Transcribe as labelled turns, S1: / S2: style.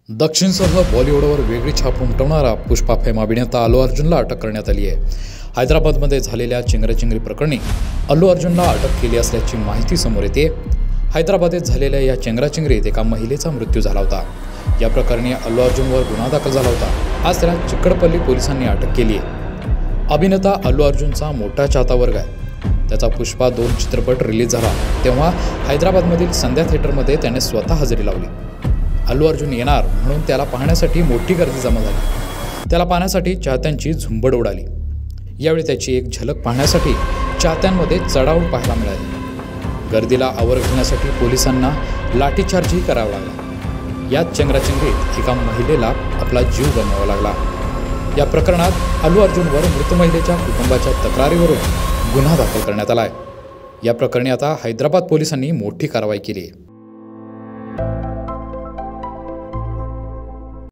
S1: दक्षिणसह बॉलिवूडवर वेगळी छाप उमटवणारा पुष्पा फेम अभिनेता अल्लू अर्जुनला अटक करण्यात आली आहे। हैदराबादमध्ये झालेल्या चेंगराचेंगरी प्रकरणी अल्लू अर्जुनला अटक केली असल्याची माहिती समोर येते। हैदराबादेत झालेल्या या चेंगराचेंगरीत एका महिलेचा मृत्यू झाला होता। या प्रकरणी अल्लू अर्जुनवर गुन्हा दाखल झाला होता। आज त्याला चिक्कडपल्ली पोलिसांनी अटक केली आहे। अभिनेता अल्लू अर्जुनचा मोठा चाहता वर्ग आहे। त्याचा पुष्पा 2 चित्रपट रिलीज झाला तेव्हा हैदराबादमधील संध्या थिएटरमध्ये त्याने स्वतः हजेरी लावली। अल्लू अर्जुन येणार म्हणून त्याला पाहण्यासाठी मोठी गर्दी जमा झाली। त्याला पाहण्यासाठी चाहत्यांची झुंबड उडाली। यावेळी त्याची एक झलक पाहण्यासाठी चाहत्यांमध्ये चढाओढ पाहायला मिळाली। गर्दीला आवर घालण्यासाठी पोलिसांना लाठीचार्जही करावा लागला। याच चेंगराचेंगरीत एका महिलेला आपला जीव गमवावा लागला। या प्रकरणात अल्लू अर्जुनवर मृत महिलेच्या कुटुंबाच्या तक्रारीवरून गुन्हा दाखल करण्यात आला आहे। या प्रकरणी आता हैदराबाद पोलिसांनी मोठी कारवाई केली आहे।